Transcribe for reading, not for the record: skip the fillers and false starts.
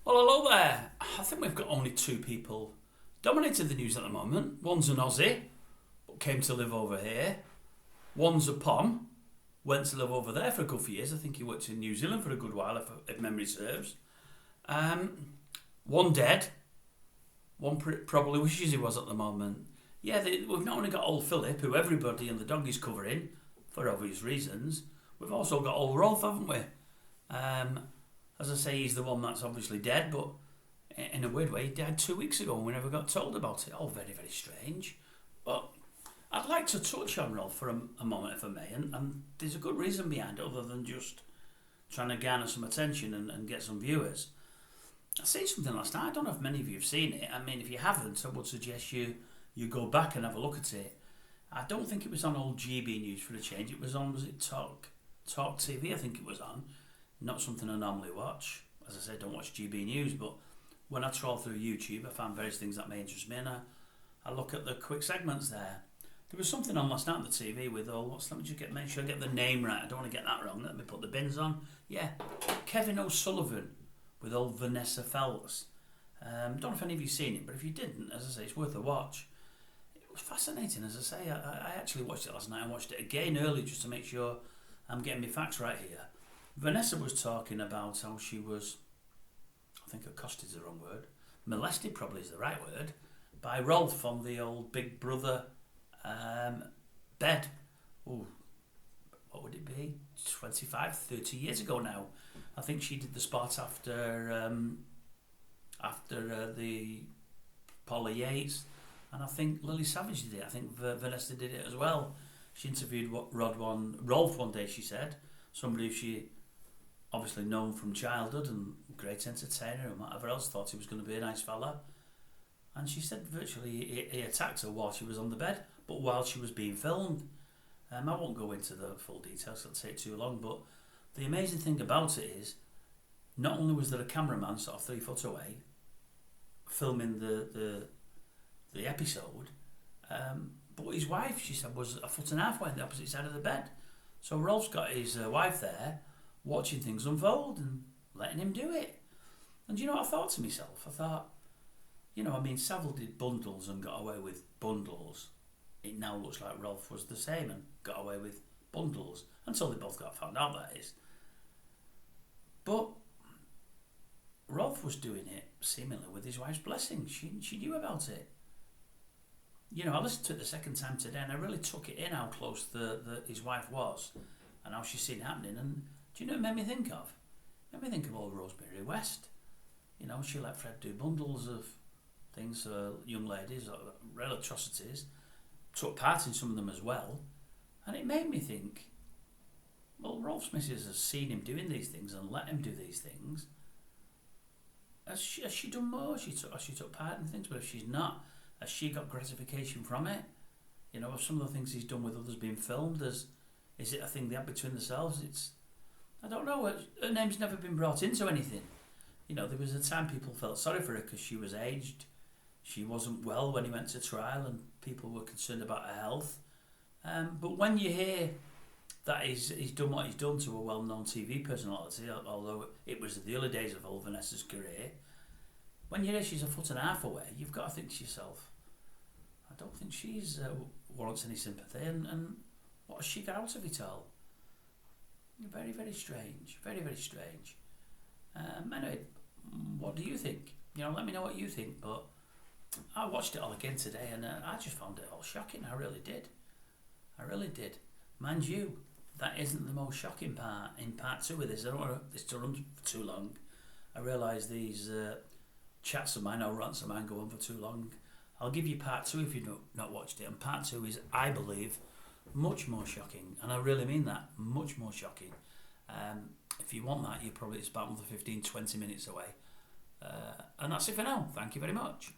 Well, hello there. I think we've got only two people dominating the news at the moment. One's an Aussie, but came to live over here. One's a Pom, went to live over there for a good few years. I think he worked in New Zealand for a good while, if memory serves. One dead. One probably wishes he was at the moment. Yeah, we've not only got old Philip, who everybody and the dog is covering, for obvious reasons. We've also got old Rolf, haven't we? As I say, he's the one that's obviously dead, but in a weird way, he died 2 weeks ago and we never got told about it. All very, very strange. But I'd like to touch on Rolf for a moment, if I may, and there's a good reason behind it, other than just trying to garner some attention and get some viewers. I seen something last night. I don't know if many of you have seen it. I mean, if you haven't, I would suggest you go back and have a look at it. I don't think it was on old GB News for a change. It was on, was it Talk TV, I think it was on. Not something I normally watch. As I said, I don't watch GB News, but when I trawl through YouTube, I find various things that may interest me, and I look at the quick segments there. There was something on last night on the TV with let me just make sure I get the name right. I don't want to get that wrong. Let me put the bins on. Yeah, Kevin Sullivan with old Vanessa Feltz. Don't know if any of you seen it, but if you didn't, as I say, it's worth a watch. It was fascinating, as I say. I actually watched it last night. I watched it again early just to make sure I'm getting my facts right here. Vanessa was talking about how she was, I think accosted is the wrong word, molested probably is the right word, by Rolf on the old Big Brother bed. Ooh, what would it be? 25, 30 years ago now. I think she did the spot after the Paula Yates, and I think Lily Savage did it. I think Vanessa did it as well. She interviewed Rolf one day, she said, somebody she obviously known from childhood and great entertainer and whatever else, thought he was going to be a nice fella. And she said virtually he attacked her while she was on the bed, but while she was being filmed. I won't go into the full details, it'll take too long, but the amazing thing about it is, not only was there a cameraman sort of 3 foot away filming the episode, but his wife, she said, was a foot and a half away on the opposite side of the bed. So Rolf's got his wife there, watching things unfold and letting him do it. And you know what I thought to myself? I thought, Savile did bundles and got away with bundles. It now looks like Rolf was the same and got away with bundles, until they both got found out, that is. But Rolf was doing it seemingly with his wife's blessing. She knew about it. I listened to it the second time today and I really took it in how close his wife was and how she's seen it happening. And do you know what it made me think of? It made me think of old Rosemary West. She let Fred do bundles of things for young ladies, real atrocities, took part in some of them as well. And it made me think, well, Rolf's missus has seen him doing these things and let him do these things. Has she done more? She took part in things, but if she's not, has she got gratification from it? Have some of the things he's done with others been filmed? Is it a thing they have between themselves? I don't know. Her name's never been brought into anything. There was a time people felt sorry for her because she was aged. She wasn't well when he went to trial and people were concerned about her health. But when you hear that he's done what he's done to a well-known TV personality, although it was the early days of old Vanessa's career, when you hear she's a foot and a half away, you've got to think to yourself, I don't think she's warrants any sympathy, and what has she got out of it all? Very, very strange. Very, very strange. Anyway, what do you think? Let me know what you think, but I watched it all again today and I just found it all shocking. I really did. Mind you, that isn't the most shocking part. In part 2 of this, I don't want this to run for too long. I realise these chats of mine or rants of mine go on for too long. I'll give you part 2 if you've not watched it, and part 2 is, I believe, much more shocking, and I really mean that, much more shocking. If you want that, it's about another 15-20 minutes away. And that's it for now. Thank you very much.